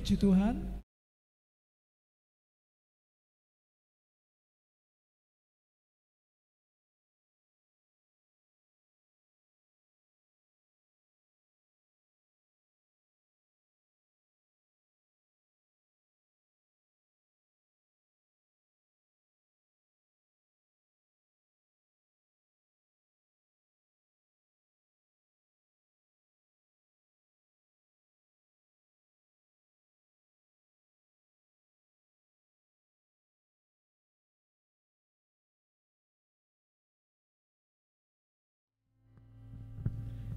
Puji Tuhan.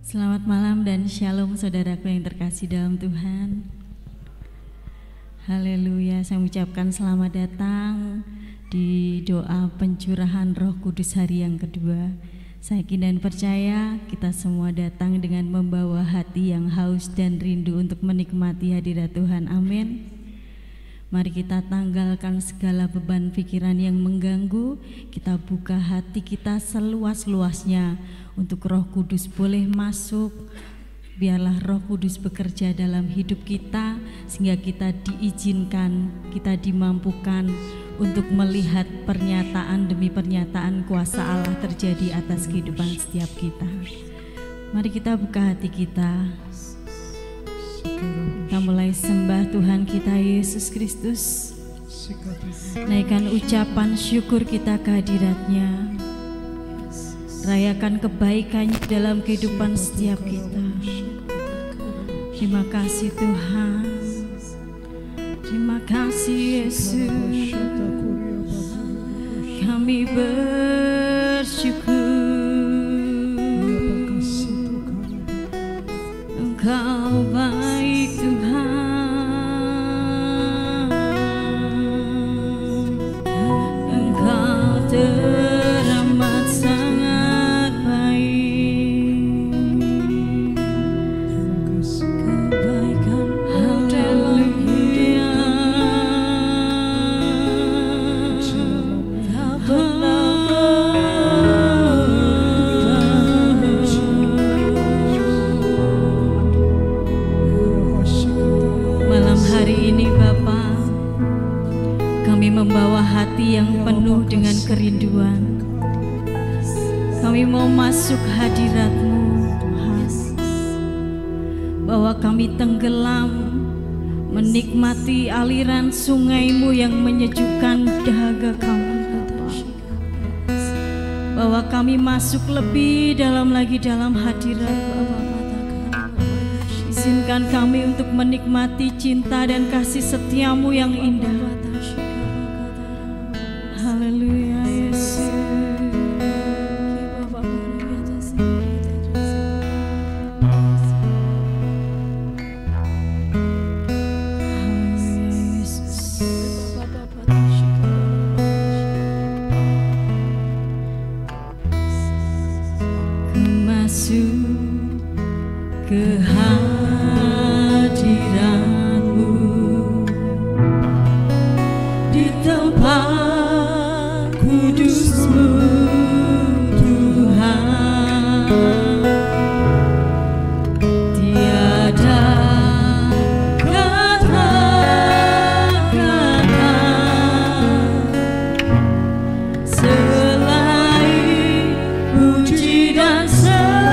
Selamat malam dan shalom saudaraku yang terkasih dalam Tuhan. Haleluya, saya mengucapkan selamat datang di doa pencurahan Roh Kudus hari yang kedua. Saya yakin dan percaya kita semua datang dengan membawa hati yang haus dan rindu untuk menikmati hadirat Tuhan. Amin. Mari kita tanggalkan segala beban pikiran yang mengganggu. Kita buka hati kita seluas-luasnya untuk Roh Kudus boleh masuk. Biarlah Roh Kudus bekerja dalam hidup kita, sehingga kita diizinkan, kita dimampukan untuk melihat pernyataan demi pernyataan kuasa Allah terjadi atas kehidupan setiap kita. Mari kita buka hati kita. Kita mulai sembah Tuhan kita Yesus Kristus. Naikkan ucapan syukur kita ke hadirat-Nya. Rayakan kebaikannya dalam kehidupan setiap kita. Terima kasih Tuhan. Terima kasih Yesus. Kami bersyukur. Engkau baik Tuhan. Engkau teramat sangat baik. Kebaikan haleluya. Tak pernah hari ini Bapa, kami membawa hati yang penuh dengan kerinduan. Kami mau masuk hadirat-Mu Tuhan, bahwa kami tenggelam menikmati aliran sungai-Mu yang menyejukkan dahaga kami Bapa. Bahwa kami masuk lebih dalam lagi dalam hadirat Bapa. Izinkan kami untuk menikmati cinta dan kasih setia-Mu yang indah. Haleluya Yesus. Ku masuk ke hadirat-Mu di tempat kudus-Mu Tuhan. Tiada kata-kata selain puji dan sembah.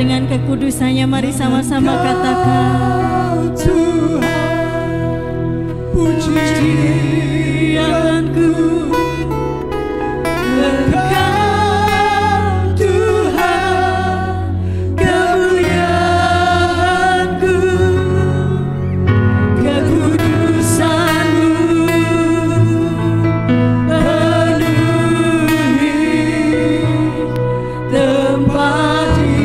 dengan kekudusannya. Mari sama-sama katakan Tuhan, pujianku Engkau Tuhan, kemuliaanku, kekudusan-Mu penuhi tempat ini.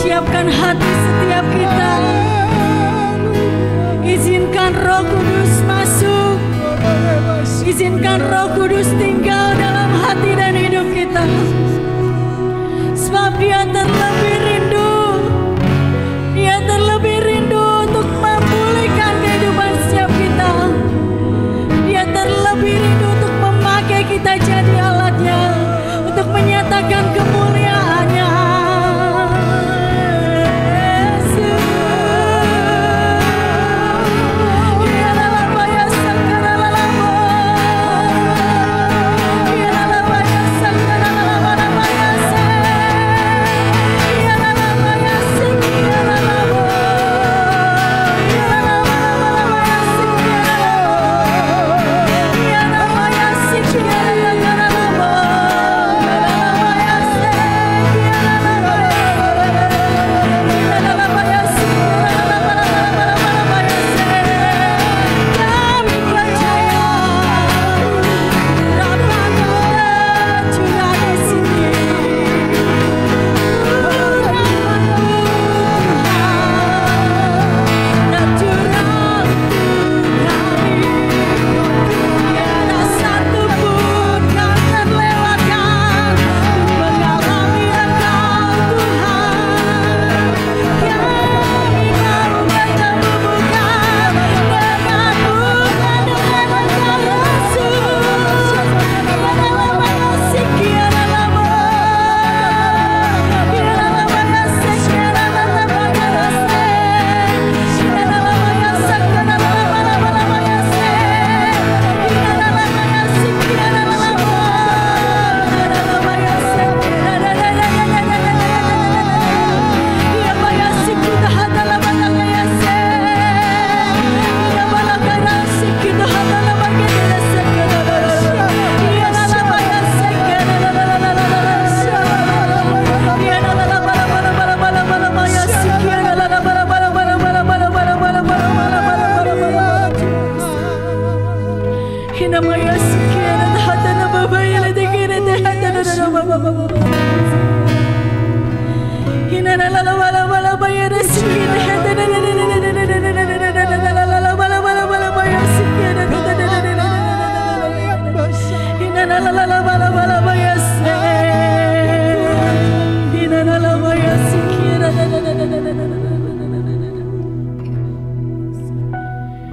Siapkan hati setiap kita. Izinkan Roh Kudus masuk. Izinkan Roh Kudus tinggal dalam hati dan hidup kita. Sebab Dia terlebih rindu. Dia terlebih rindu untuk memulihkan kehidupan setiap kita. Dia terlebih rindu untuk memakai kita jadi alatnya, untuk menyatakan kemuliaan-Nya.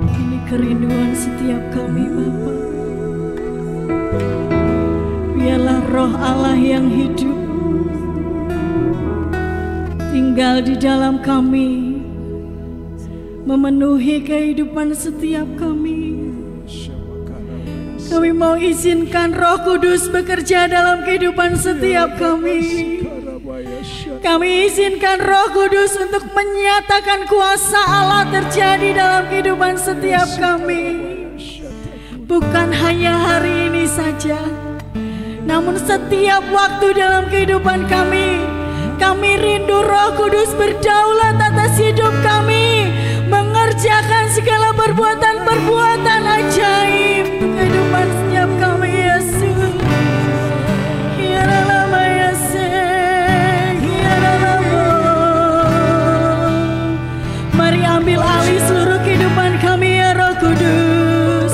Ini kerinduan setiap kami, Bapa. Biarlah Roh Allah yang hidup tinggal di dalam kami, memenuhi kehidupan setiap kami. Kami mau izinkan Roh Kudus bekerja dalam kehidupan setiap kami. Kami izinkan Roh Kudus untuk menyatakan kuasa Allah terjadi dalam kehidupan setiap kami. Bukan hanya hari ini saja, namun setiap waktu dalam kehidupan kami. Kami rindu Roh Kudus berdaulat atas hidup kami, mengerjakan segala perbuatan-perbuatan ajaib untuk kehidupan setiap kami, Yesus. Mari ambil alih seluruh kehidupan kami, ya Roh Kudus.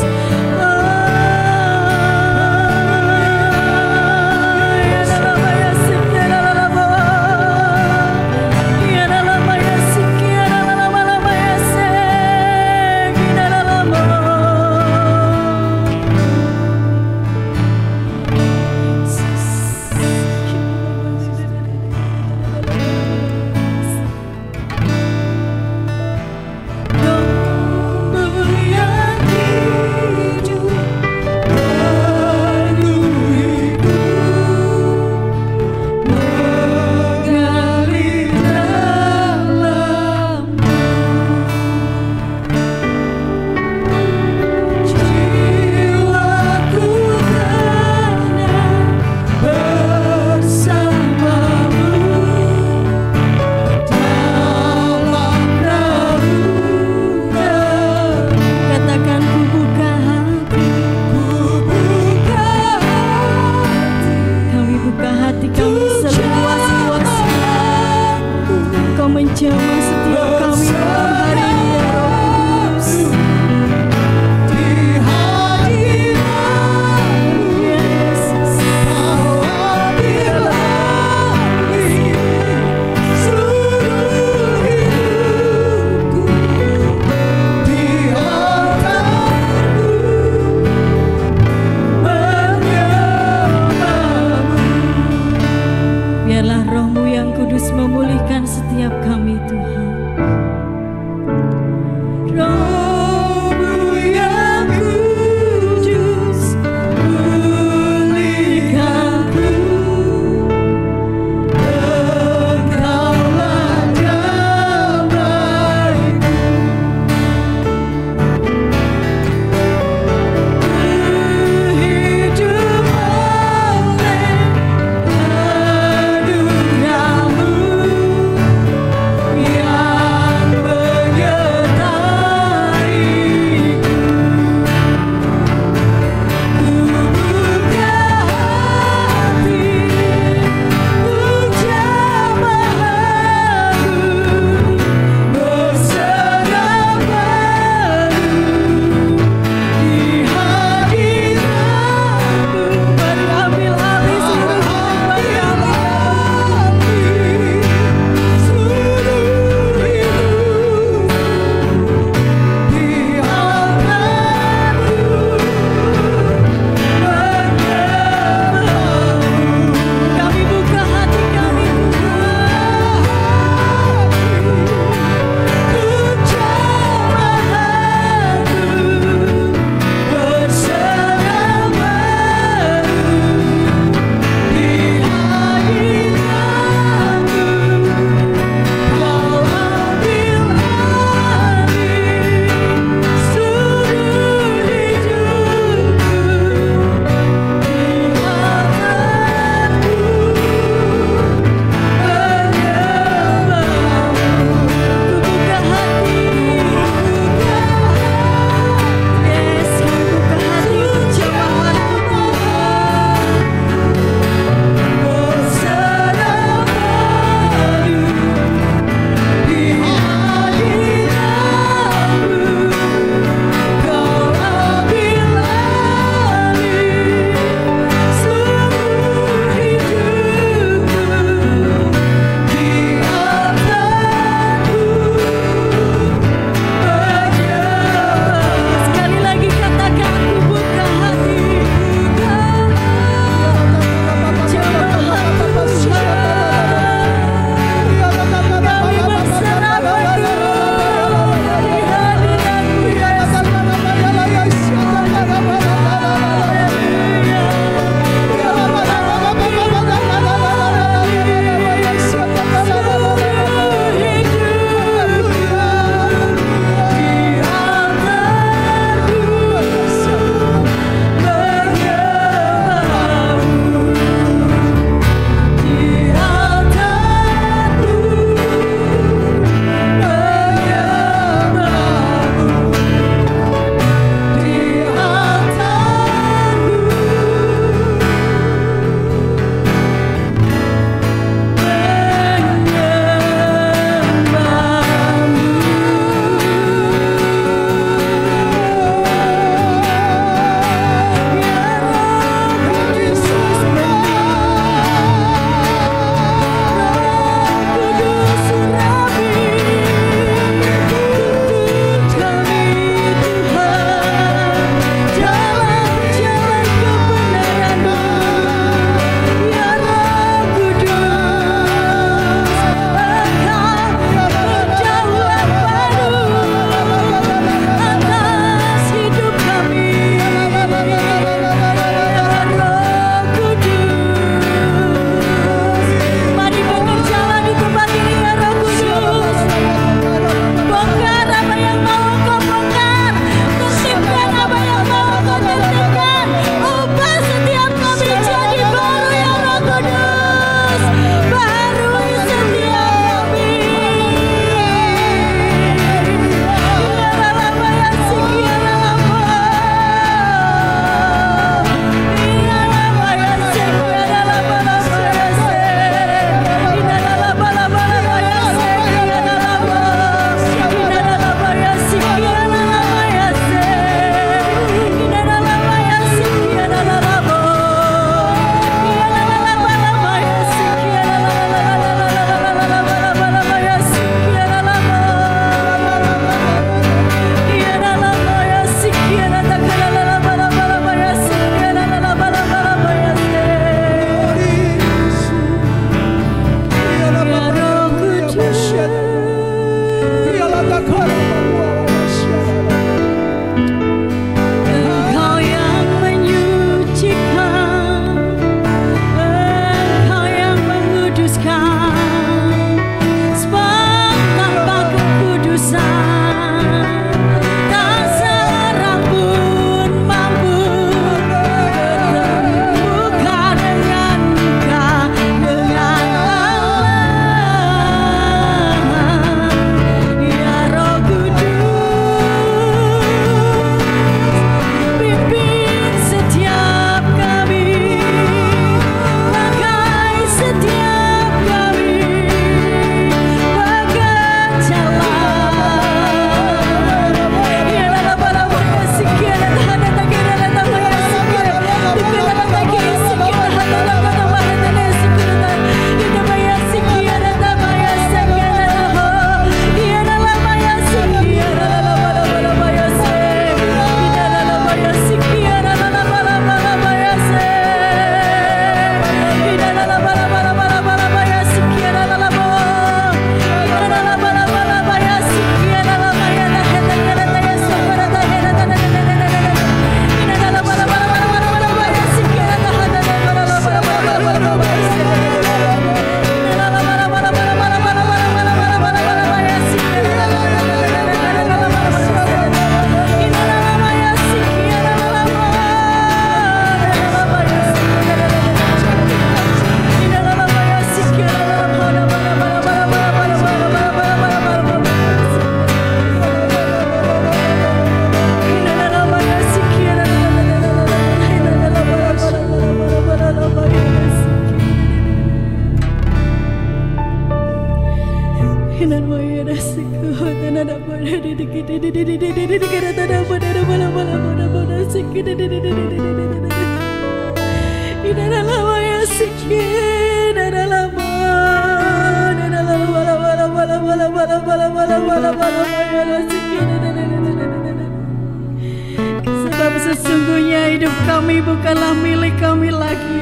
Sebab sesungguhnya hidup kami bukanlah milik kami lagi,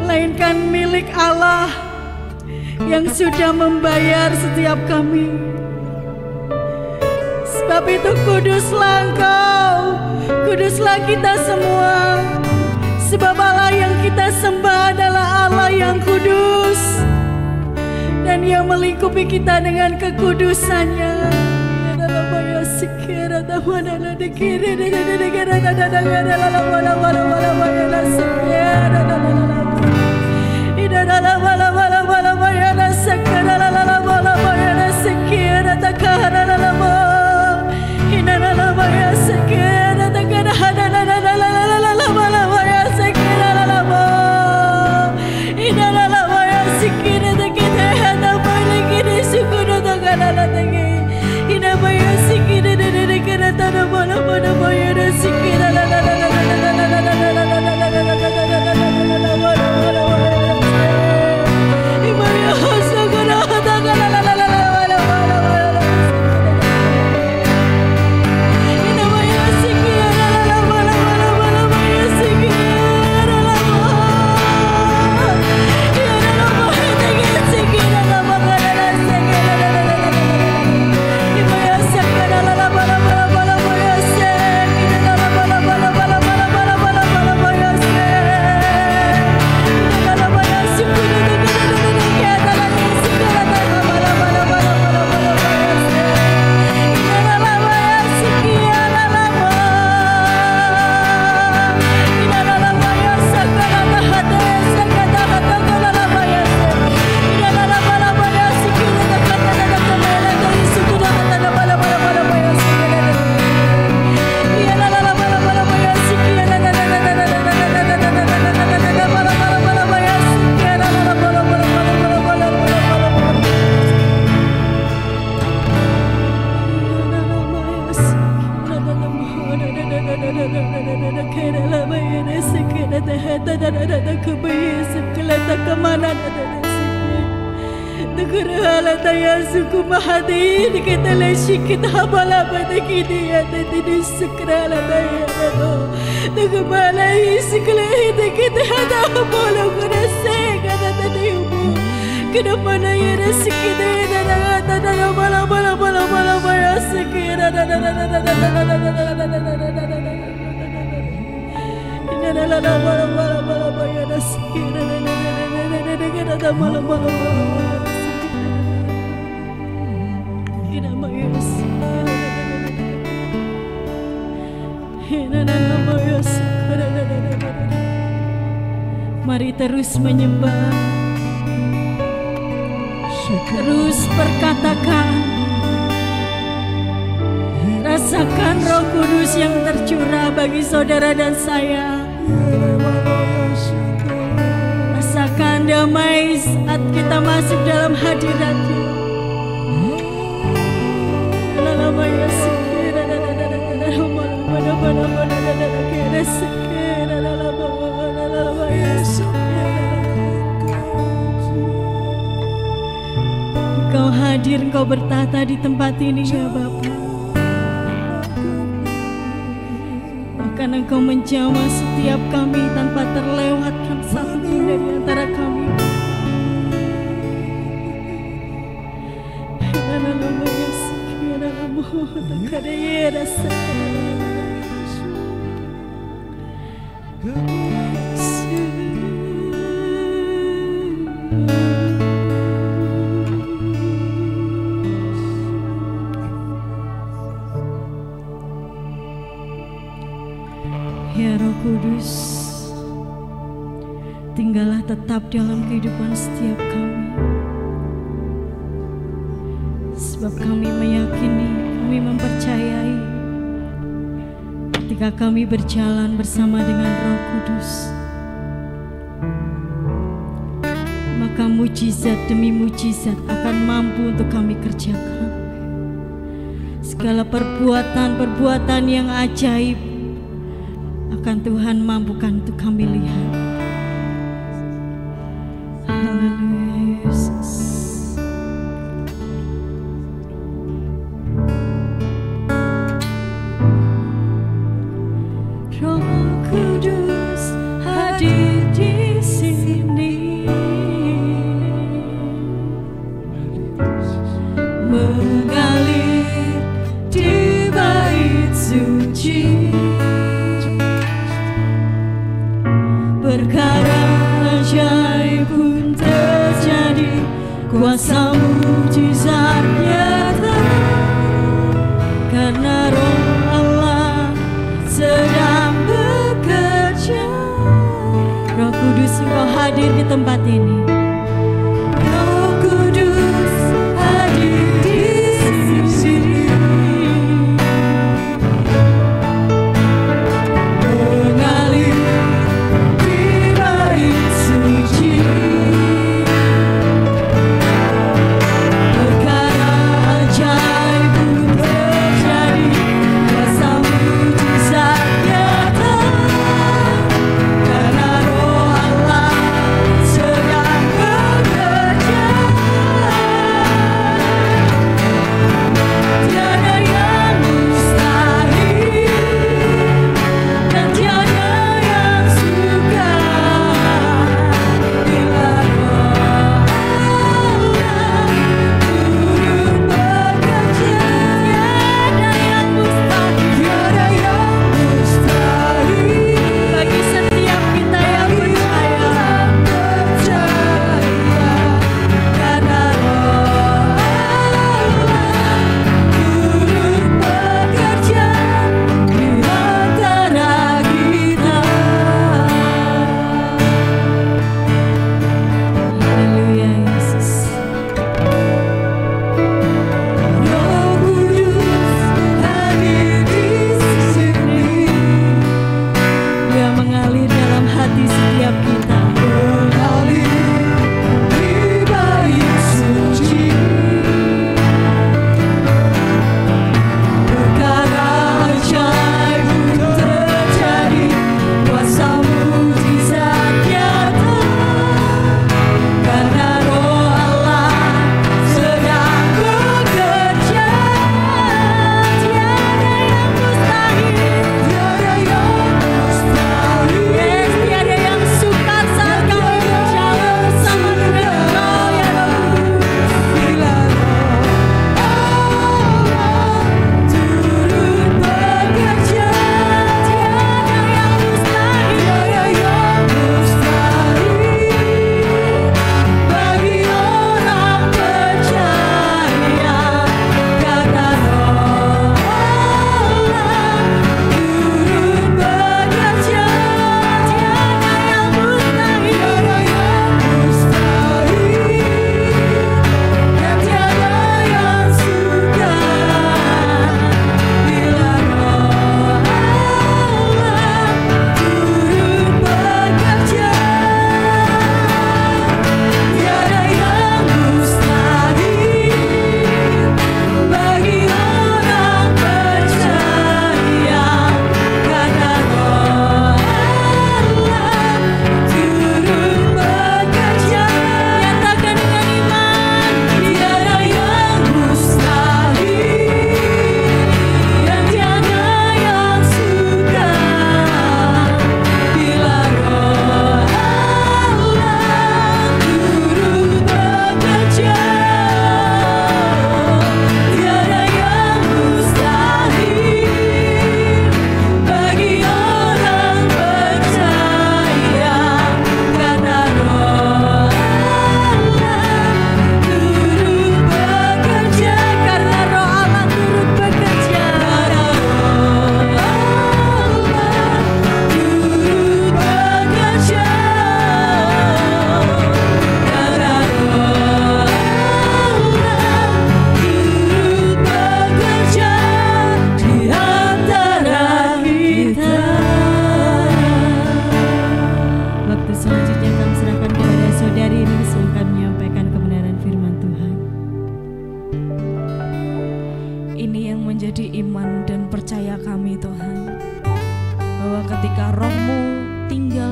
melainkan milik Allah yang sudah membayar setiap kami. Sebab itu kuduslah Engkau, kuduslah kita semua. Sebab Allah yang kita sembah adalah Allah yang kudus, dan Ia melingkupi kita dengan kekudusannya. Mari terus menyembah, terus perkatakan, rasakan Roh Kudus yang tercurah bagi saudara dan saya. Rasakan damai saat kita masuk dalam hadirat-Nya. Engkau hadir, Engkau bertata di tempat ini ya Bapa. Bahkan Engkau menjamah setiap kami tanpa terlewatkan satu pun dari antara kami. Ya Roh Kudus, tinggallah tetap dalam kehidupan setiap kami. Sebab kami meyakini, kami mempercayai, ketika kami berjalan bersama dengan Roh Kudus, maka mujizat demi mujizat akan mampu untuk kami kerjakan. segala perbuatan-perbuatan yang ajaib akan Tuhan mampukan untuk kami lihat. Haleluya Yesus. Roh Kudus hadir di sini, mengalir di bait suci. Perkara ajaib pun terjadi, kuasa mujizat nyata, karena Roh Allah sedang bekerja. Roh Kudus, Engkau hadir di tempat ini. Roh Kudus hadir di sini, mengalir di bait suci. Perkara ajaib pun terjadi, kuasa mujizat nyata, karena Roh Allah sedang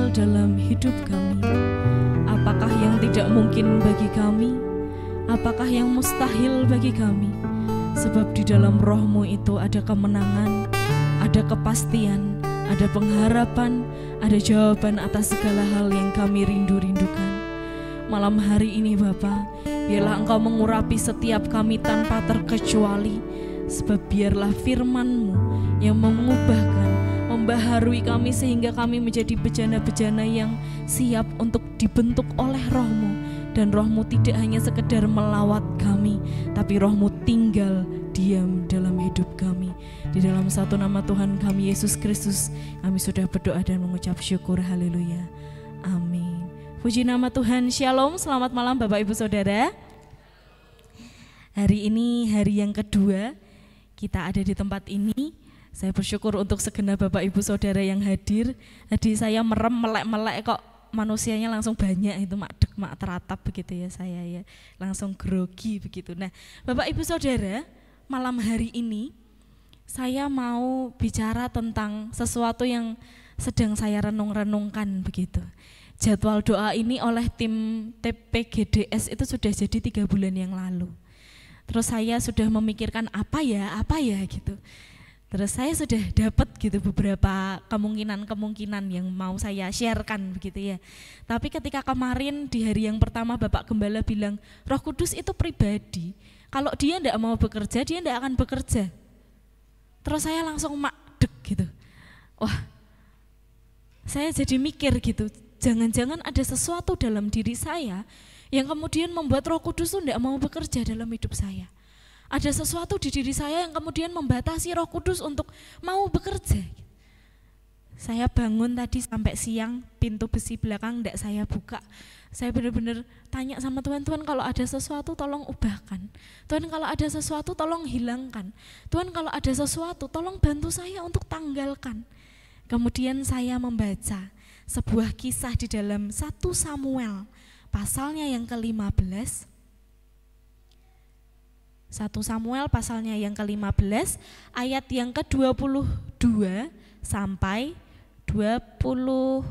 tinggal dalam hidup kami. Apakah yang tidak mungkin bagi kami? Apakah yang mustahil bagi kami? Sebab di dalam Roh-Mu itu ada kemenangan, ada kepastian, ada pengharapan, ada jawaban atas segala hal yang kami rindu-rindukan. Malam hari ini Bapa, biarlah Engkau mengurapi setiap kami tanpa terkecuali, sebab biarlah firman-Mu yang mengubahkan, membaharui kami sehingga kami menjadi bejana-bejana yang siap untuk dibentuk oleh Roh-Mu. Dan Roh-Mu tidak hanya sekedar melawat kami, tapi Roh-Mu tinggal diam dalam hidup kami. Di dalam satu nama Tuhan kami Yesus Kristus, kami sudah berdoa dan mengucap syukur. Haleluya. Amin. Puji nama Tuhan. Shalom, selamat malam Bapak Ibu Saudara. Hari ini hari yang kedua kita ada di tempat ini. Saya bersyukur untuk segenap Bapak Ibu Saudara yang hadir. Tadi saya merem melek-melek kok manusianya langsung banyak, itu mak teratap begitu ya, saya ya langsung grogi begitu. Nah Bapak Ibu Saudara, malam hari ini saya mau bicara tentang sesuatu yang sedang saya renung-renungkan begitu. Jadwal doa ini oleh tim TPGDS itu sudah jadi 3 bulan yang lalu. Terus saya sudah memikirkan apa ya gitu. Terus saya sudah dapat gitu beberapa kemungkinan yang mau saya sharekan begitu ya. Tapi ketika kemarin di hari yang pertama Bapak Gembala bilang Roh Kudus itu pribadi. Kalau dia tidak mau bekerja, dia tidak akan bekerja. Terus saya langsung makdek gitu. Wah, saya jadi mikir gitu. Jangan-jangan ada sesuatu dalam diri saya yang kemudian membuat Roh Kudus itu tidak mau bekerja dalam hidup saya. Ada sesuatu di diri saya yang kemudian membatasi Roh Kudus untuk mau bekerja. Saya bangun tadi sampai siang, pintu besi belakang tidak saya buka. Saya benar-benar tanya sama Tuhan, Tuhan kalau ada sesuatu tolong ubahkan. Tuhan kalau ada sesuatu tolong hilangkan. Tuhan kalau ada sesuatu tolong bantu saya untuk tanggalkan. Kemudian saya membaca sebuah kisah di dalam 1 Samuel pasalnya yang ke-15. 1 Samuel pasalnya yang ke-15 ayat yang ke-22 sampai 24.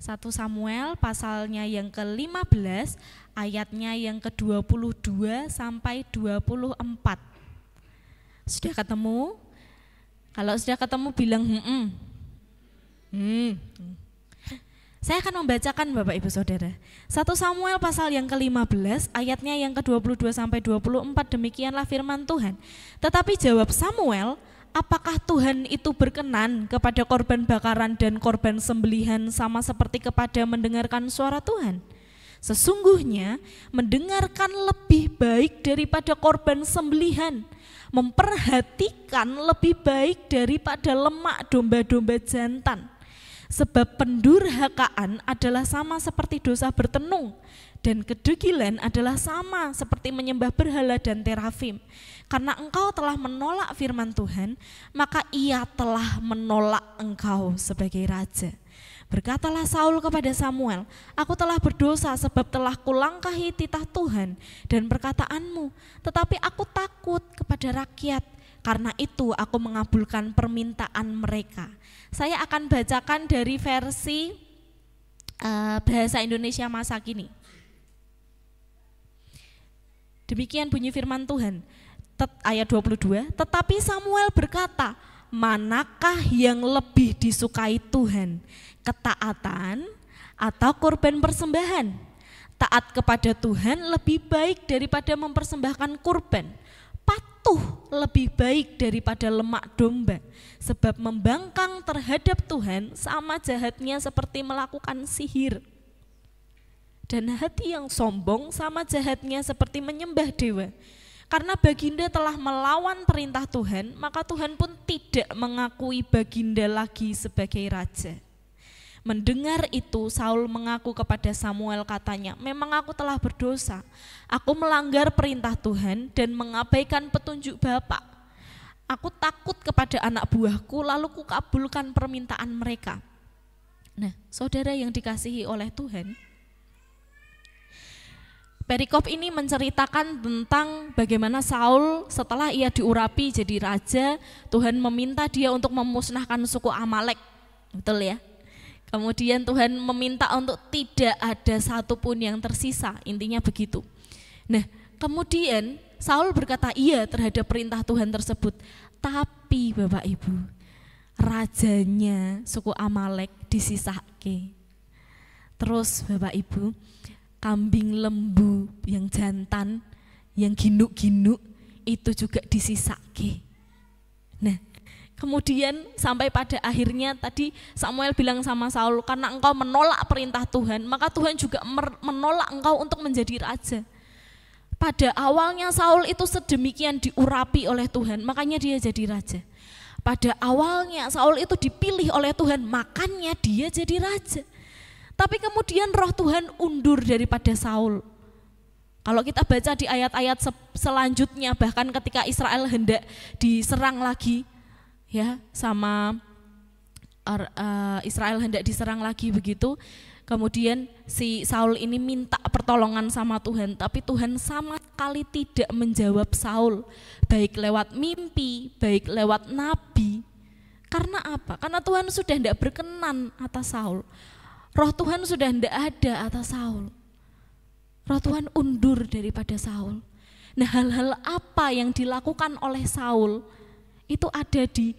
1 Samuel pasalnya yang ke-15 ayatnya yang ke-22 sampai 24. Sudah ketemu? Kalau sudah ketemu bilang Saya akan membacakan Bapak Ibu Saudara. 1 Samuel pasal yang ke-15 ayatnya yang ke-22 sampai 24, demikianlah firman Tuhan. Tetapi jawab Samuel, apakah Tuhan itu berkenan kepada korban bakaran dan korban sembelihan sama seperti kepada mendengarkan suara Tuhan? Sesungguhnya mendengarkan lebih baik daripada korban sembelihan, memperhatikan lebih baik daripada lemak domba-domba jantan. Sebab pendurhakaan adalah sama seperti dosa bertenung, dan kedegilan adalah sama seperti menyembah berhala dan terafim. Karena engkau telah menolak firman Tuhan, maka ia telah menolak engkau sebagai raja. Berkatalah Saul kepada Samuel, aku telah berdosa sebab telah kulangkahi titah Tuhan dan perkataanmu, tetapi aku takut kepada rakyat, karena itu aku mengabulkan permintaan mereka. Saya akan bacakan dari versi bahasa Indonesia masa kini. Demikian bunyi firman Tuhan, ayat 22, tetapi Samuel berkata, manakah yang lebih disukai Tuhan, ketaatan atau korban persembahan? Taat kepada Tuhan lebih baik daripada mempersembahkan kurban, patuh lebih baik daripada lemak domba, sebab membangkang terhadap Tuhan sama jahatnya seperti melakukan sihir. Dan hati yang sombong sama jahatnya seperti menyembah dewa. Karena baginda telah melawan perintah Tuhan, maka Tuhan pun tidak mengakui baginda lagi sebagai raja. Mendengar itu, Saul mengaku kepada Samuel, katanya, memang aku telah berdosa. Aku melanggar perintah Tuhan dan mengabaikan petunjuk Bapa. Aku takut kepada anak buahku, lalu kukabulkan permintaan mereka. Nah, saudara yang dikasihi oleh Tuhan, Perikop ini menceritakan tentang bagaimana Saul setelah ia diurapi jadi raja, Tuhan meminta dia untuk memusnahkan suku Amalek, betul ya? Kemudian Tuhan meminta untuk tidak ada satupun yang tersisa, intinya begitu. Nah, kemudian Saul berkata iya terhadap perintah Tuhan tersebut, tapi Bapak Ibu, rajanya suku Amalek disisake. Terus Bapak Ibu, kambing lembu yang jantan, yang ginuk-ginuk itu juga disisake. Nah, kemudian sampai pada akhirnya tadi Samuel bilang sama Saul, karena engkau menolak perintah Tuhan, maka Tuhan juga menolak engkau untuk menjadi raja. Pada awalnya Saul itu sedemikian diurapi oleh Tuhan, makanya dia jadi raja. Pada awalnya Saul itu dipilih oleh Tuhan, makanya dia jadi raja. Tapi kemudian roh Tuhan undur daripada Saul. Kalau kita baca di ayat-ayat selanjutnya, bahkan ketika Israel hendak diserang lagi, ya, sama Israel hendak diserang lagi begitu, kemudian si Saul ini minta pertolongan sama Tuhan, tapi Tuhan sama sekali tidak menjawab Saul, baik lewat mimpi, baik lewat nabi. Karena apa? Karena Tuhan sudah tidak berkenan atas Saul. Roh Tuhan sudah tidak ada atas Saul. Roh Tuhan undur daripada Saul. Nah, hal-hal apa yang dilakukan oleh Saul itu ada di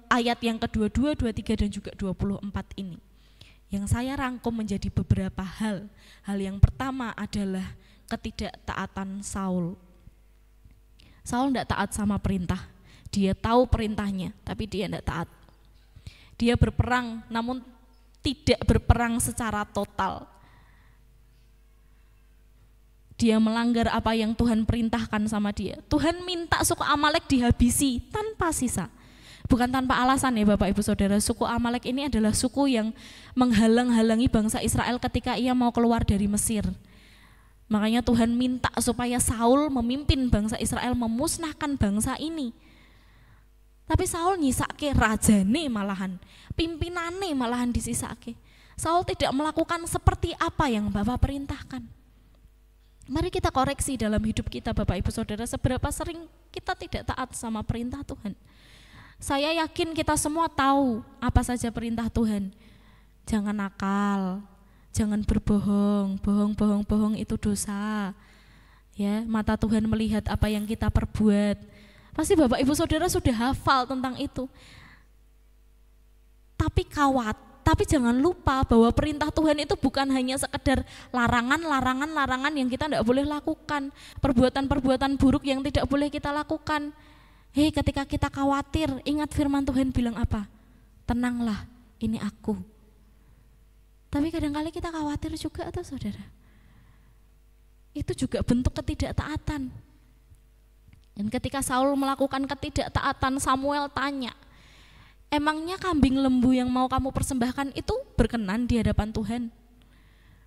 ayat yang kedua-dua, 23 dan juga 24 ini. Yang saya rangkum menjadi beberapa hal. Hal yang pertama adalah ketidaktaatan Saul. Saul tidak taat sama perintah. Dia tahu perintahnya, tapi dia tidak taat. Dia berperang, namun tidak berperang secara total. Dia melanggar apa yang Tuhan perintahkan sama dia. Tuhan minta suku Amalek dihabisi tanpa sisa. Bukan tanpa alasan ya Bapak Ibu Saudara, suku Amalek ini adalah suku yang menghalang-halangi bangsa Israel ketika ia mau keluar dari Mesir. Makanya Tuhan minta supaya Saul memimpin bangsa Israel memusnahkan bangsa ini. Tapi Saul nyisake rajane malahan, pimpinane malahan disisake. Saul tidak melakukan seperti apa yang Bapak perintahkan. Mari kita koreksi dalam hidup kita Bapak Ibu Saudara, seberapa sering kita tidak taat sama perintah Tuhan. Saya yakin kita semua tahu apa saja perintah Tuhan. Jangan nakal, jangan berbohong, bohong itu dosa. Ya, mata Tuhan melihat apa yang kita perbuat. Pasti Bapak Ibu Saudara sudah hafal tentang itu. Tapi jangan lupa bahwa perintah Tuhan itu bukan hanya sekedar larangan yang kita tidak boleh lakukan, perbuatan-perbuatan buruk yang tidak boleh kita lakukan. Hei, ketika kita khawatir, ingat firman Tuhan bilang apa? Tenanglah, ini aku. Tapi kadang-kali kita khawatir juga atau saudara? Itu juga bentuk ketidaktaatan. Dan ketika Saul melakukan ketidaktaatan, Samuel tanya, emangnya kambing lembu yang mau kamu persembahkan itu berkenan di hadapan Tuhan?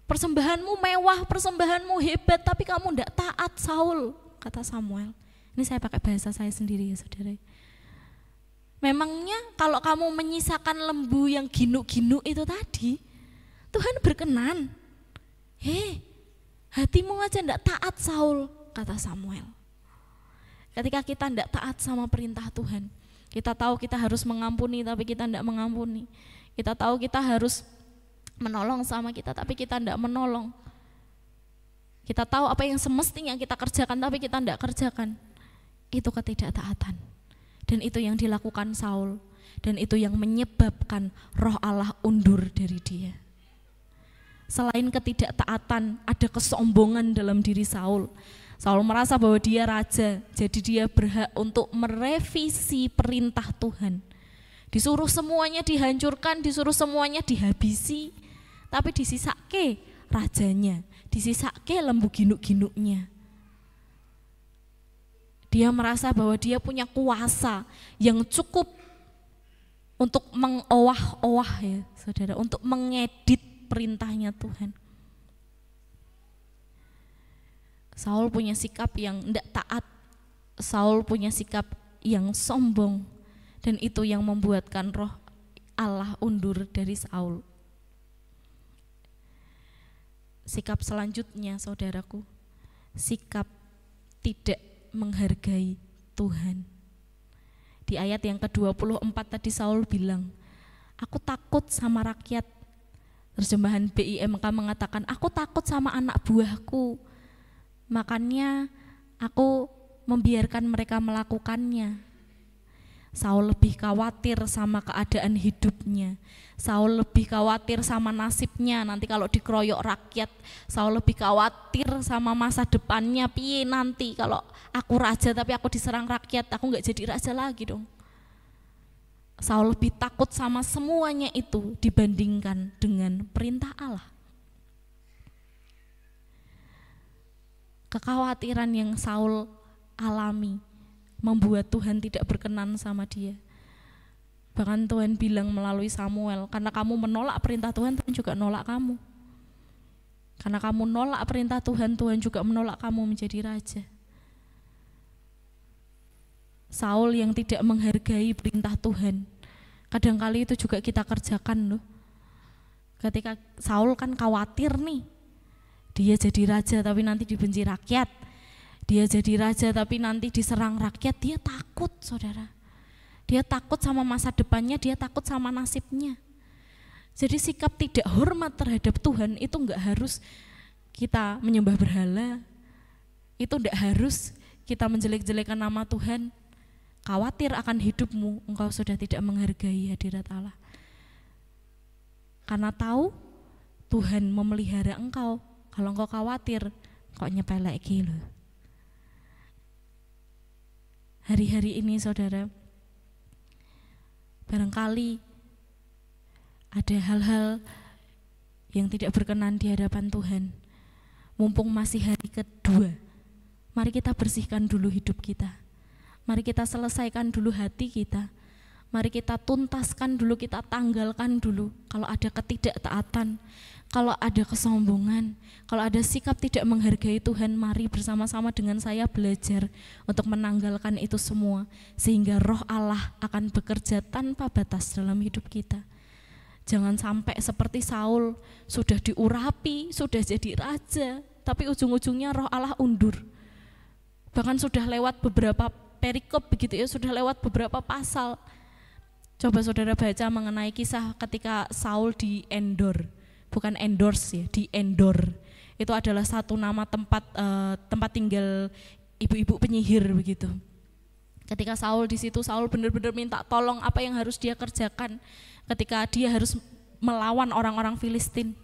Persembahanmu mewah, persembahanmu hebat, tapi kamu tidak taat Saul, kata Samuel. Ini saya pakai bahasa saya sendiri ya saudara. Memangnya kalau kamu menyisakan lembu yang ginuk-ginuk itu tadi, Tuhan berkenan? Hei, hatimu aja tidak taat Saul, kata Samuel. Ketika kita tidak taat sama perintah Tuhan, kita tahu kita harus mengampuni tapi kita tidak mengampuni. Kita tahu kita harus menolong sama kita tapi kita tidak menolong. Kita tahu apa yang semestinya kita kerjakan tapi kita tidak kerjakan. Itu ketidaktaatan. Dan itu yang dilakukan Saul. Dan itu yang menyebabkan roh Allah undur dari dia. Selain ketidaktaatan, ada kesombongan dalam diri Saul. Saul merasa bahwa dia raja, jadi dia berhak untuk merevisi perintah Tuhan. Disuruh semuanya dihancurkan, disuruh semuanya dihabisi, tapi disisake rajanya, disisake lembu ginuk-ginuknya. Dia merasa bahwa dia punya kuasa yang cukup untuk mengowah-owah ya saudara, untuk mengedit perintahnya Tuhan. Saul punya sikap yang tidak taat, Saul punya sikap yang sombong, dan itu yang membuatkan roh Allah undur dari Saul. sikap selanjutnya saudaraku, sikap tidak menghargai Tuhan. Di ayat yang ke-24 tadi Saul bilang, aku takut sama rakyat. Terjemahan BIMK mengatakan, aku takut sama anak buahku, makanya aku membiarkan mereka melakukannya. Saul lebih khawatir sama keadaan hidupnya. Saul lebih khawatir sama nasibnya. Nanti kalau dikeroyok rakyat, Saul lebih khawatir sama masa depannya. Piye nanti kalau aku raja tapi aku diserang rakyat, aku gak jadi raja lagi dong. Saul lebih takut sama semuanya itu dibandingkan dengan perintah Allah. Kekhawatiran yang Saul alami membuat Tuhan tidak berkenan sama dia. Bahkan Tuhan bilang melalui Samuel, karena kamu menolak perintah Tuhan, Tuhan juga nolak kamu. Karena kamu nolak perintah Tuhan, Tuhan juga menolak kamu menjadi raja. Saul yang tidak menghargai perintah Tuhan, kadangkali itu juga kita kerjakan loh. Ketika Saul kan khawatir nih, dia jadi raja tapi nanti dibenci rakyat. Dia jadi raja tapi nanti diserang rakyat, dia takut saudara. Dia takut sama masa depannya, dia takut sama nasibnya. Jadi sikap tidak hormat terhadap Tuhan itu enggak harus kita menyembah berhala, itu enggak harus kita menjelek-jelekan nama Tuhan. Khawatir akan hidupmu, engkau sudah tidak menghargai hadirat Allah. Karena tahu Tuhan memelihara engkau, kalau engkau khawatir, kok nyepelek gitu. Hari-hari ini saudara, barangkali ada hal-hal yang tidak berkenan di hadapan Tuhan. Mumpung masih hari kedua, mari kita bersihkan dulu hidup kita. Mari kita selesaikan dulu hati kita. Mari kita tuntaskan dulu, kita tanggalkan dulu. Kalau ada ketidaktaatan, kalau ada kesombongan, kalau ada sikap tidak menghargai Tuhan, mari bersama-sama dengan saya belajar untuk menanggalkan itu semua. Sehingga roh Allah akan bekerja tanpa batas dalam hidup kita. Jangan sampai seperti Saul, sudah diurapi, sudah jadi raja, tapi ujung-ujungnya roh Allah undur. Bahkan sudah lewat beberapa perikop begitu ya, sudah lewat beberapa pasal. Coba saudara baca mengenai kisah ketika Saul di Endor, bukan endorse ya, di Endor. Itu adalah satu nama tempat tinggal ibu-ibu penyihir begitu. Ketika Saul di situ, Saul benar-benar minta tolong apa yang harus dia kerjakan ketika dia harus melawan orang-orang Filistin.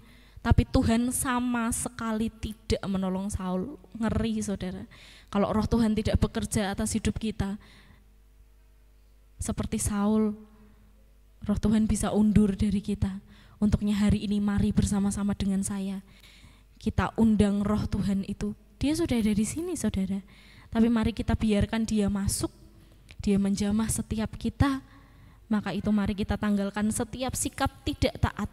Tapi Tuhan sama sekali tidak menolong Saul. Ngeri saudara. Kalau roh Tuhan tidak bekerja atas hidup kita, seperti Saul, roh Tuhan bisa undur dari kita. Untuknya hari ini mari bersama-sama dengan saya, kita undang roh Tuhan itu. Dia sudah ada di sini saudara. Tapi mari kita biarkan dia masuk, dia menjamah setiap kita. Maka itu mari kita tanggalkan setiap sikap tidak taat,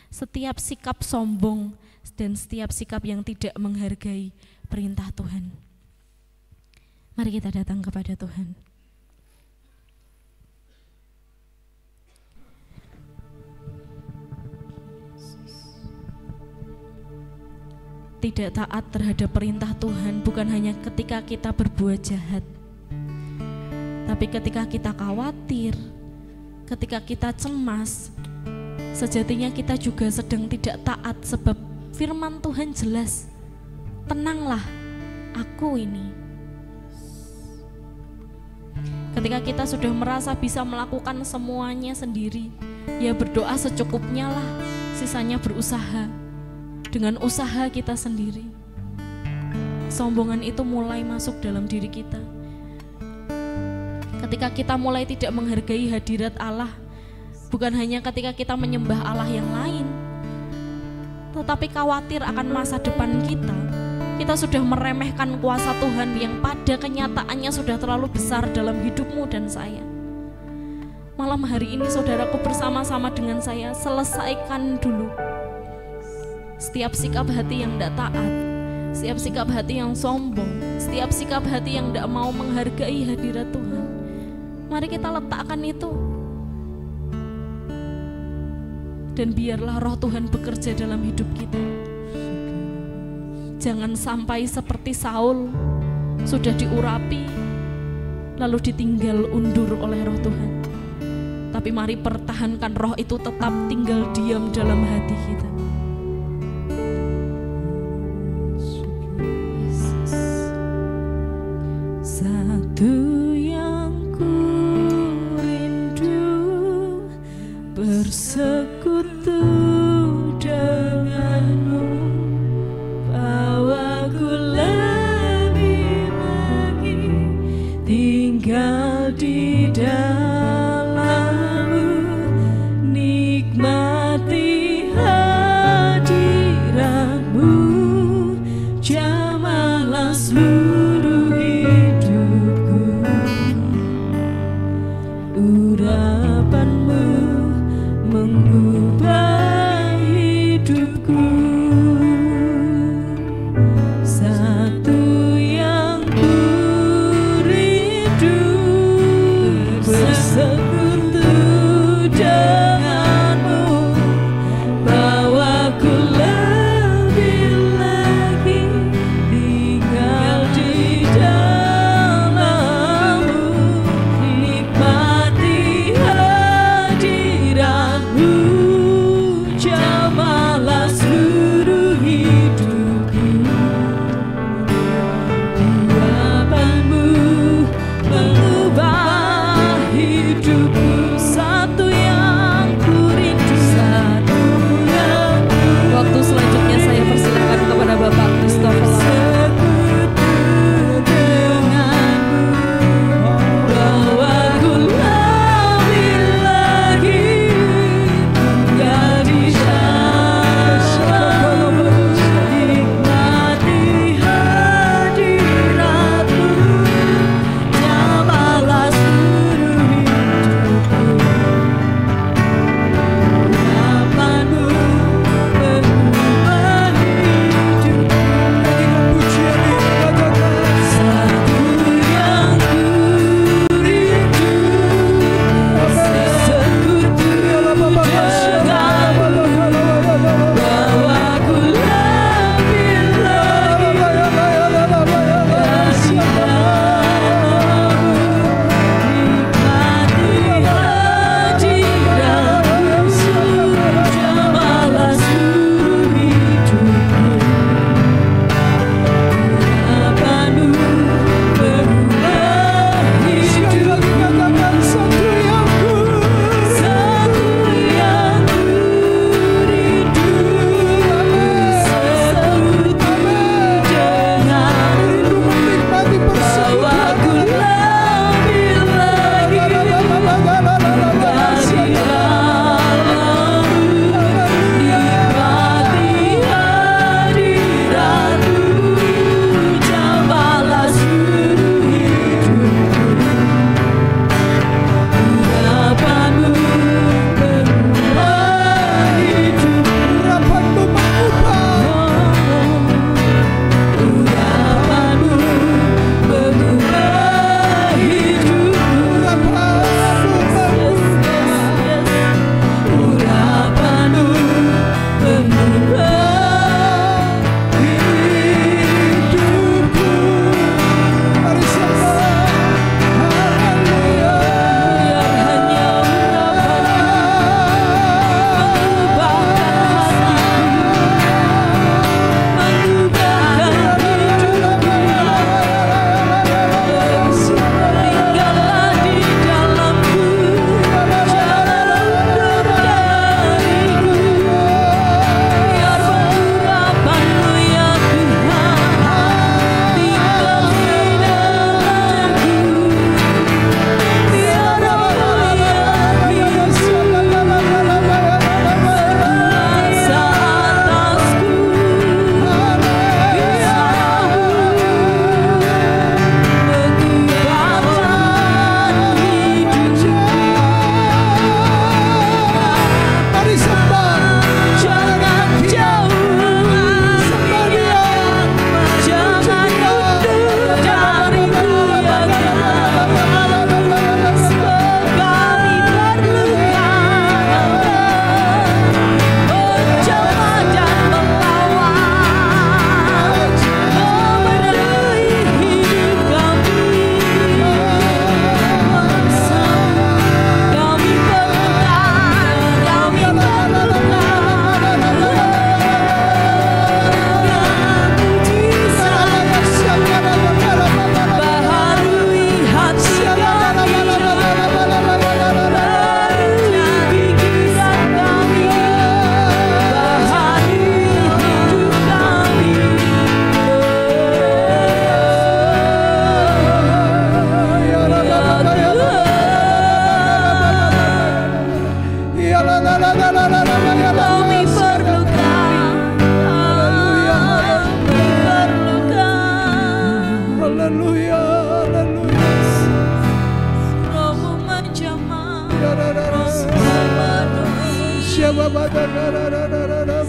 setiap sikap sombong, dan setiap sikap yang tidak menghargai perintah Tuhan. Mari kita datang kepada Tuhan. Tidak taat terhadap perintah Tuhan bukan hanya ketika kita berbuat jahat, tapi ketika kita khawatir, ketika kita cemas, sejatinya kita juga sedang tidak taat. Sebab firman Tuhan jelas, tenanglah, aku ini. Ketika kita sudah merasa bisa melakukan semuanya sendiri, ya berdoa secukupnya lah, sisanya berusaha. Dengan usaha kita sendiri, kesombongan itu mulai masuk dalam diri kita. Ketika kita mulai tidak menghargai hadirat Allah, bukan hanya ketika kita menyembah Allah yang lain, tetapi khawatir akan masa depan kita. Kita sudah meremehkan kuasa Tuhan yang pada kenyataannya sudah terlalu besar dalam hidupmu dan saya. Malam hari ini saudaraku, bersama-sama dengan saya, selesaikan dulu setiap sikap hati yang tidak taat, setiap sikap hati yang sombong, setiap sikap hati yang tidak mau menghargai hadirat Tuhan. Mari kita letakkan itu. Dan biarlah roh Tuhan bekerja dalam hidup kita. Jangan sampai seperti Saul, sudah diurapi lalu ditinggal undur oleh roh Tuhan. Tapi mari pertahankan roh itu tetap tinggal diam dalam hati kita. Satu yang ku rindu bersekutu denganmu, bahwa ku lebih lagi tinggal di dalammu, nikmati hadiratmu, jamahlah seluruh hidupku. Urapanmu mengubah hidupku. Satu yang ku rindu bersekutu denganmu, bahwa ku lebih lagi tinggal di dalammu, nikmati hadiratmu,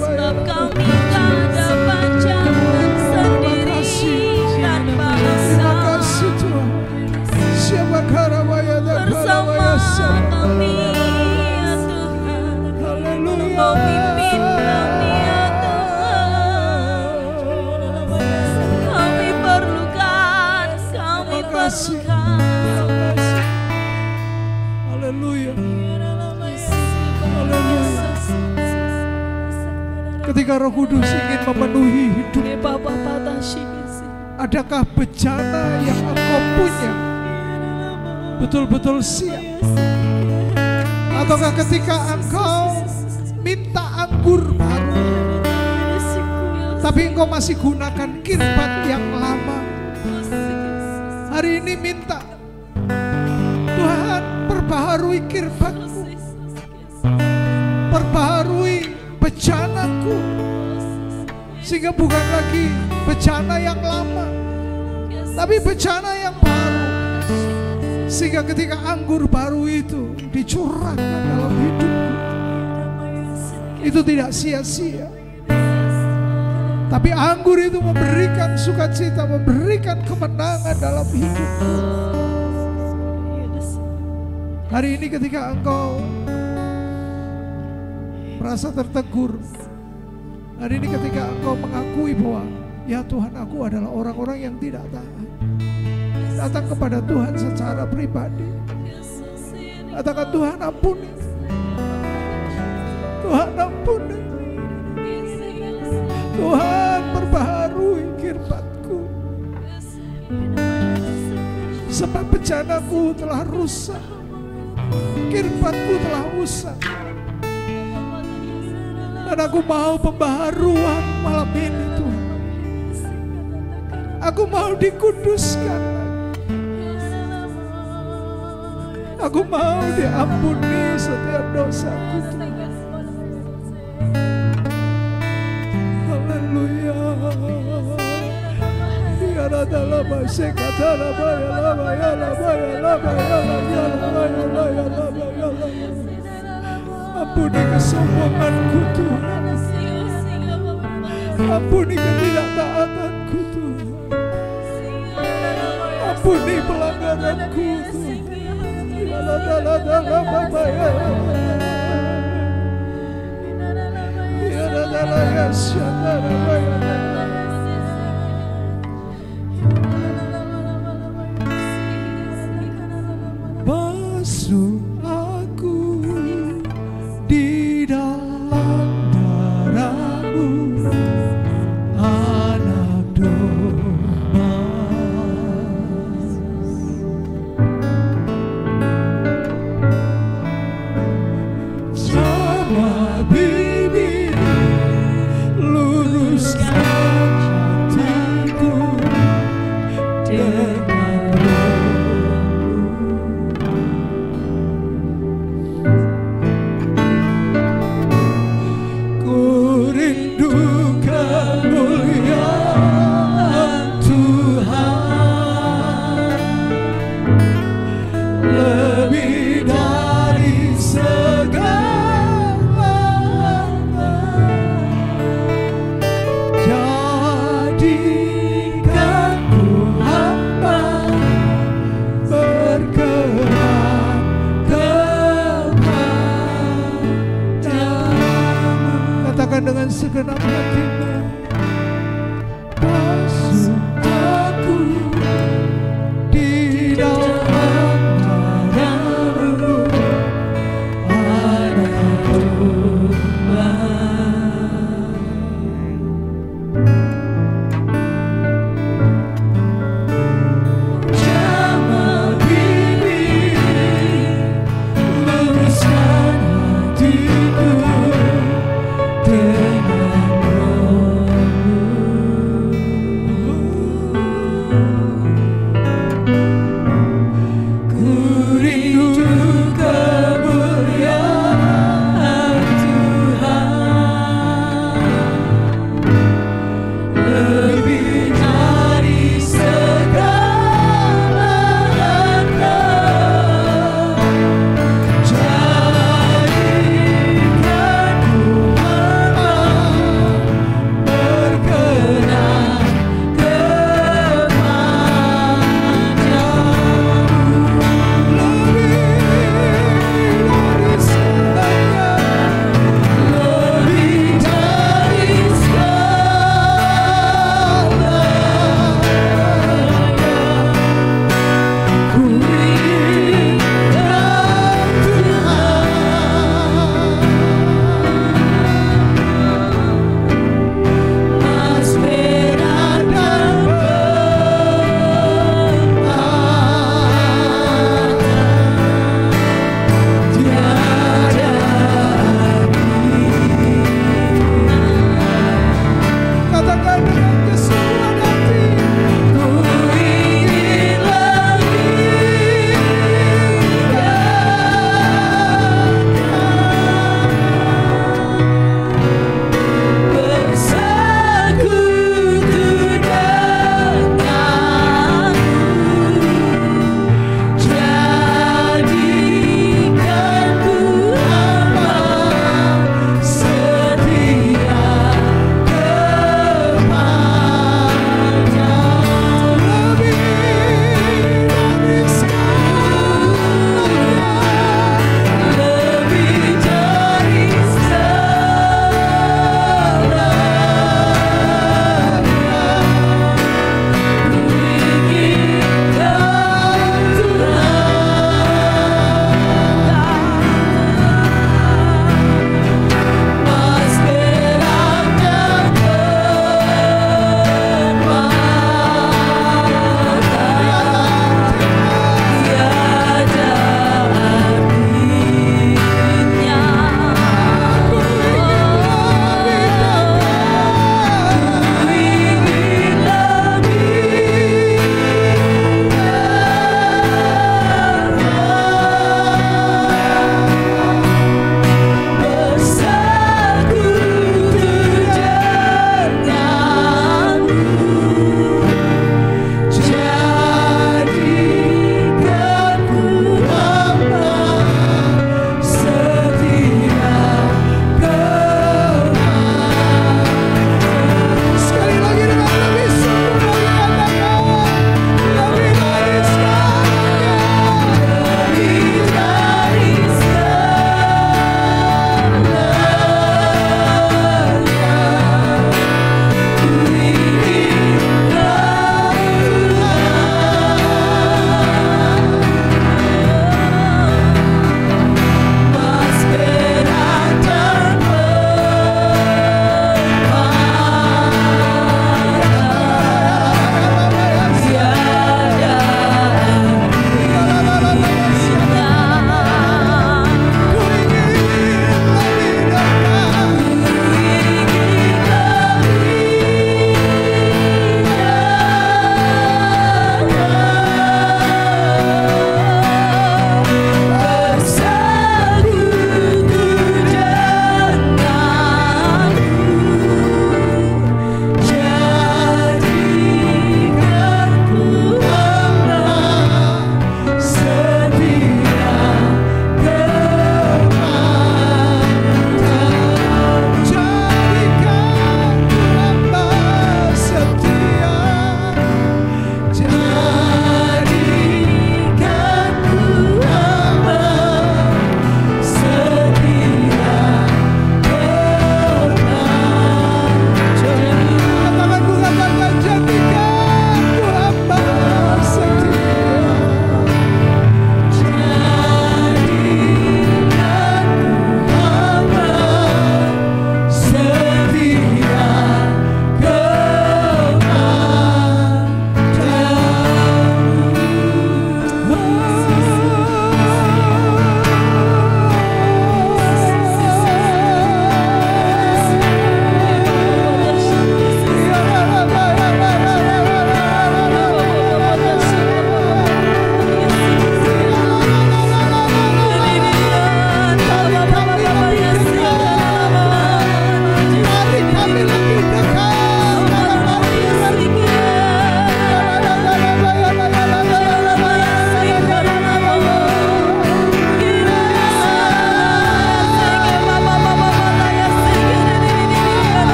Sebab kami tak dapat jalan sendiri tanpa Engkau bersama kami ya Tuhan. Engkau pimpin kami ya Tuhan. Kami perlukan. Haleluya. Ketika Roh Kudus ingin memenuhi hidup, adakah bencana yang Engkau punya betul-betul siap? Ataukah ketika Engkau minta anggur baru, tapi Engkau masih gunakan kirbat yang lama? Hari ini minta, Tuhan perbaharui kirbatku, perbaharui bejanaku, sehingga bukan lagi bejana yang lama, tapi bejana yang baru. Sehingga ketika anggur baru itu dicurahkan dalam hidupku, itu tidak sia-sia, tapi anggur itu memberikan sukacita, memberikan kemenangan dalam hidupku. Hari ini ketika Engkau merasa tertegur, hari ini ketika Engkau mengakui bahwa ya Tuhan, aku adalah orang-orang yang tidak taat, datang kepada Tuhan secara pribadi, katakan Tuhan ampuni, Tuhan ampuni, Tuhan perbaharui kirbatku, sebab bejanaku telah rusak, kirbatku telah rusak, dan aku mau pembaharuan malam ini Tuhan. Aku mau dikuduskan, aku mau diampuni setiap dosaku Tuhan. Haleluya. Ya Radha Masya Kata Lama Ya Lama Ya Lama Ya Lama Ya Lama Ya Lama Ya Lama Ya Lama Ya Lama. Ampuni kesombonganku Tuhan, ampuni ketidaktaatanku Tuhan, ampuni pelanggaranku Tuhan. Basuh aku di dalam darah-Mu, anak domba. Jamah bibir, luruskan hatiku dengan dengan segenap hatimu. Basuh aku di dalam darah-Mu, anak domba. Jamah bibir, luruskan hatiku dengan roh.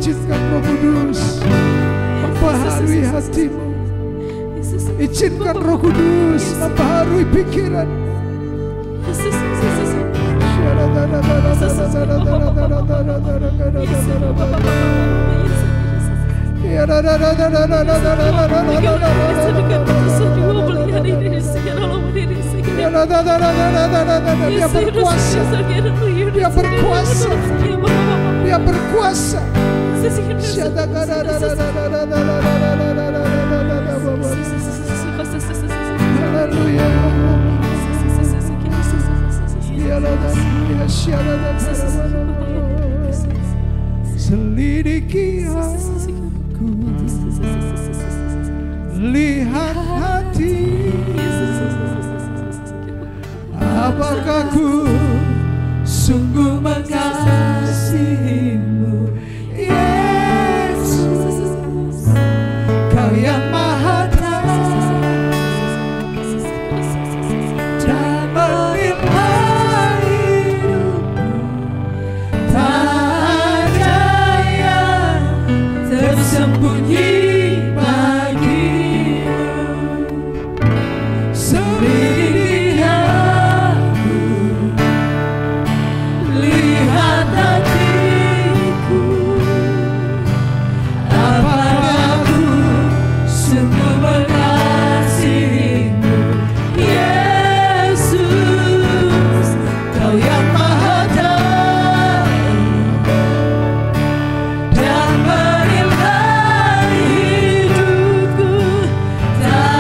Izinkan Roh Kudus membaharui hatimu. Izinkan Roh Kudus membaharui pikiran. Dia berkuasa. Dia berkuasa. Dia berkuasa. Haleluya. Selidiki aku, lihat hati, apakah ku sungguh mengasihimu, Yesus, Kau yang Maha Tahu dan melimpah hidupku, tak ada yang tersembunyi bagimu. Selidiki aku, lihat hatiku, apakah aku sungguh mengasihimu, Yesus, Kau yang Maha Tahu dan melimpah hidupku, tak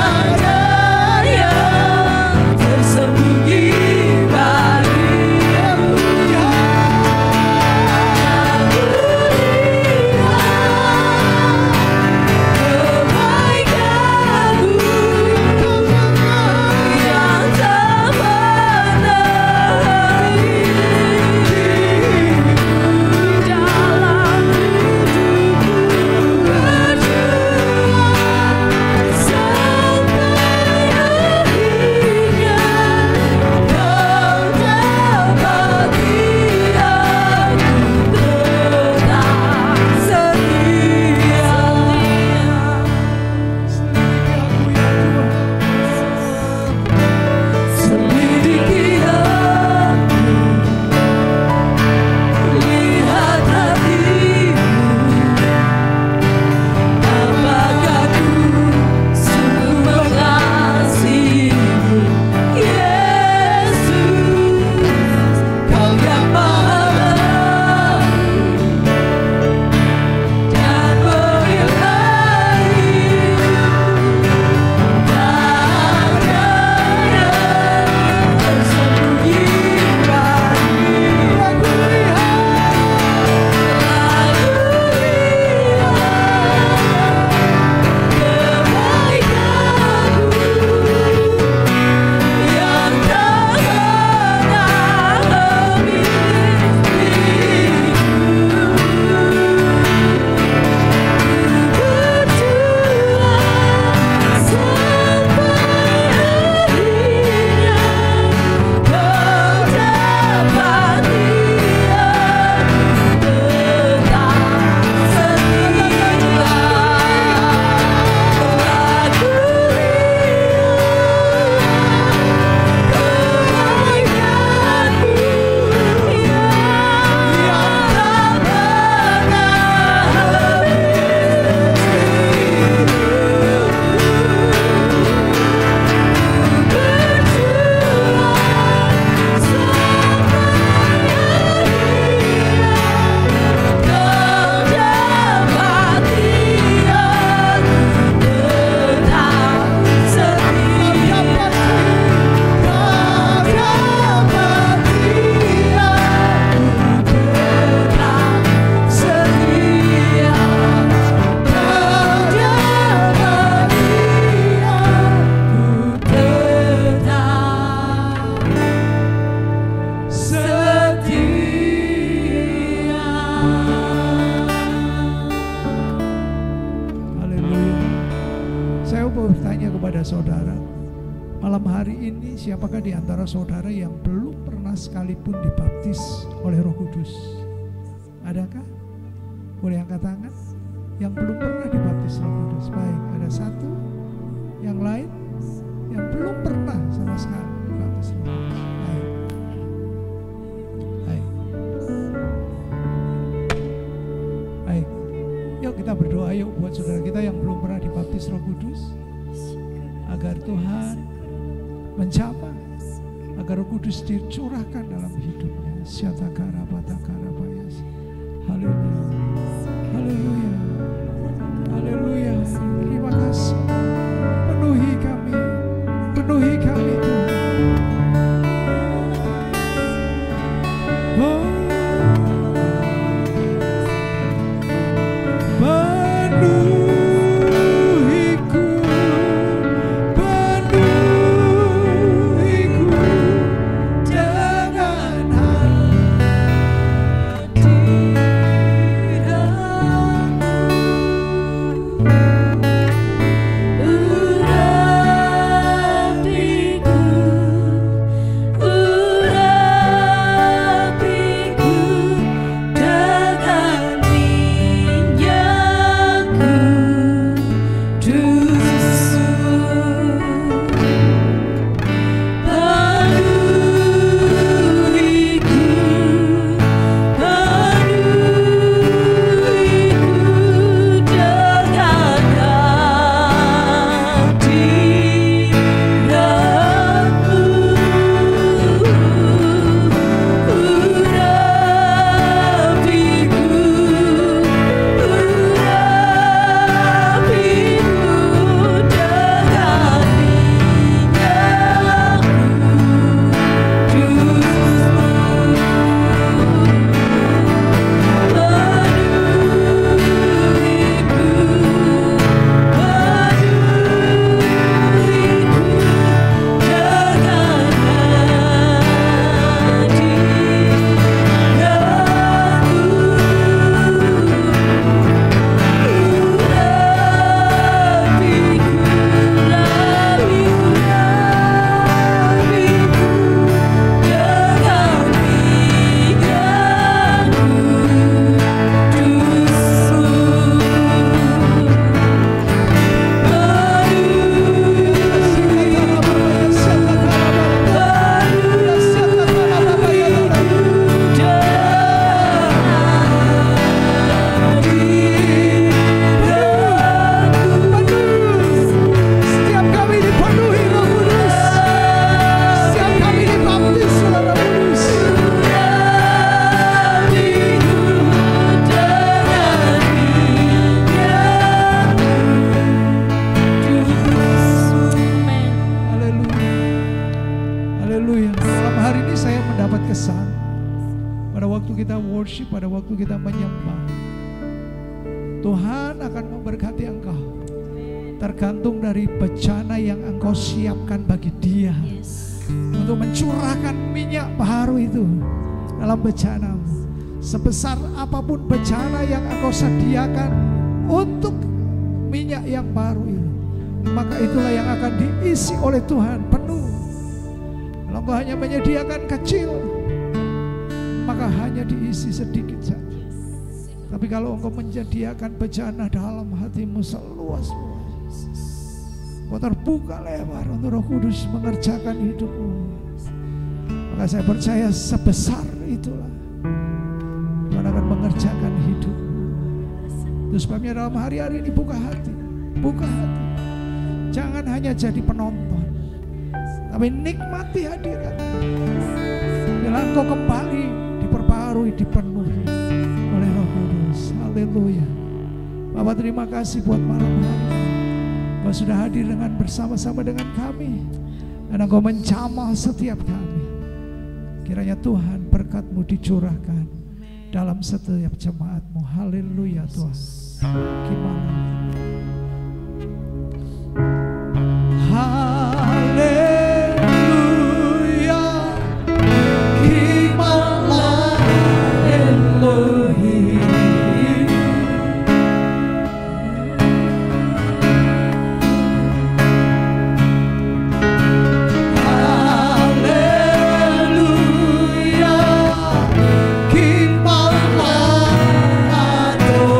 ada yang tersembunyi bagimu. Saudara, malam hari ini siapakah di antara saudara yang belum pernah sekalipun dibaptis oleh Roh Kudus? Adakah? Boleh angkat tangan. Yang belum pernah dibaptis Roh Kudus. Baik, ada satu. Yang lain yang belum pernah sama sekali dibaptis Roh Kudus. Baik. Baik. Baik. Yuk kita berdoa yuk buat saudara kita yang belum pernah dibaptis Roh Kudus, agar Tuhan menjamah, agar Roh Kudus dicurahkan dalam hidupnya. Syatakara batakara bayas. Haleluya. Haleluya. Haleluya. Terima kasih. Penuhi kami. Penuhi kami Tuhan. Oh. Pada waktu kita menyembah, Tuhan akan memberkati engkau tergantung dari bejana yang engkau siapkan bagi Dia, untuk mencurahkan minyak baru itu dalam bejanamu. Sebesar apapun bejana yang engkau sediakan untuk minyak yang baru itu, maka itulah yang akan diisi oleh Tuhan penuh. Kalau engkau hanya menyediakan kecil, maka hanya diisi sedikit saja. Tapi kalau engkau menyediakan bejana dalam hatimu seluas-luas, engkau terbuka lebar untuk Roh Kudus mengerjakan hidupmu, maka saya percaya sebesar itulah Tuhan akan mengerjakan hidupmu. Itu sebabnya dalam hari-hari ini buka hati. Buka hati. Jangan hanya jadi penonton, tapi nikmati hadirat. Bila engkau kembali diperbarui, dipenuhi oleh Roh Kudus. Haleluya. Bapak terima kasih buat malam hari. Engkau sudah hadir dengan bersama-sama dengan kami, dan Engkau menjamah setiap kami. Kiranya Tuhan berkat-Mu dicurahkan dalam setiap jemaat-Mu. Haleluya Tuhan. Gimana? Haleluya. Gimana Elohim. Haleluya. Gimana Adonai.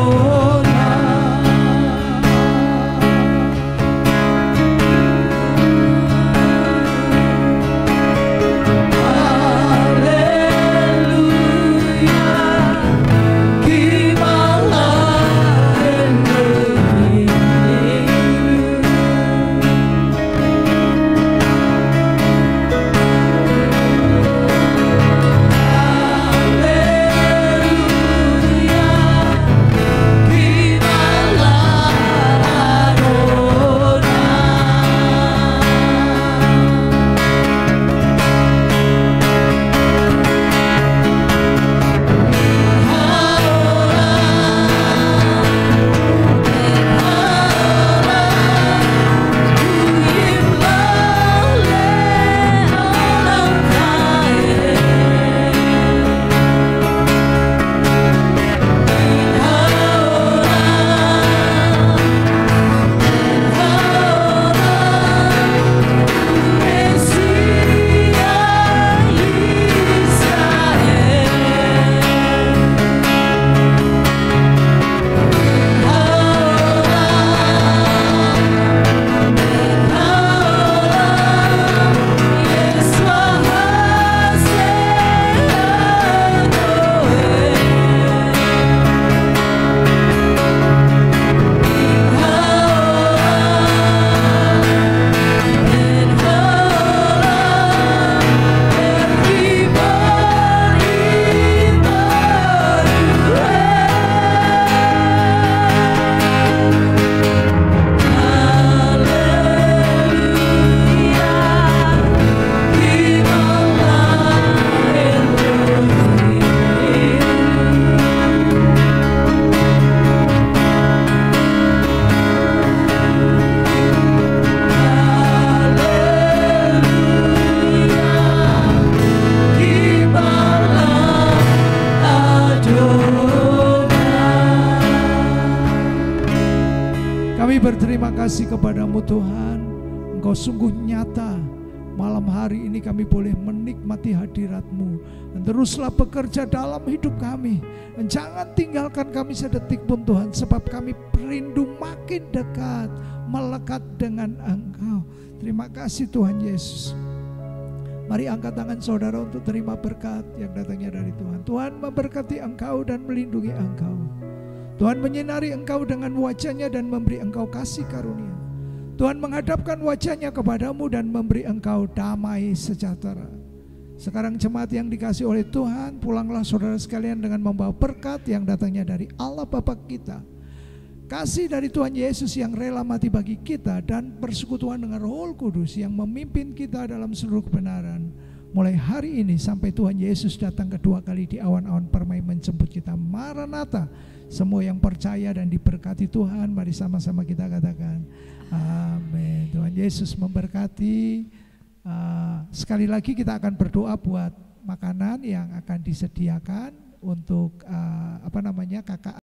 berterima kasih kepadamu Tuhan. Engkau sungguh nyata. Malam hari ini kami boleh menikmati hadirat-Mu. Dan teruslah bekerja dalam hidup kami. Dan jangan tinggalkan kami sedetik pun Tuhan. Sebab kami rindu makin dekat, melekat dengan Engkau. Terima kasih Tuhan Yesus. Mari angkat tangan saudara untuk terima berkat yang datangnya dari Tuhan. Tuhan memberkati engkau dan melindungi engkau. Tuhan menyinari engkau dengan wajah-Nya dan memberi engkau kasih karunia. Tuhan menghadapkan wajah-Nya kepadamu dan memberi engkau damai sejahtera. Sekarang jemaat yang dikasih oleh Tuhan, pulanglah saudara sekalian dengan membawa berkat yang datangnya dari Allah Bapa kita. Kasih dari Tuhan Yesus yang rela mati bagi kita dan persekutuan dengan Roh Kudus yang memimpin kita dalam seluruh kebenaran. Mulai hari ini sampai Tuhan Yesus datang kedua kali di awan-awan permai menjemput kita. Maranatha. Semua yang percaya dan diberkati Tuhan, mari sama-sama kita katakan amin. Tuhan Yesus memberkati. Sekali lagi kita akan berdoa buat makanan yang akan disediakan untuk kakak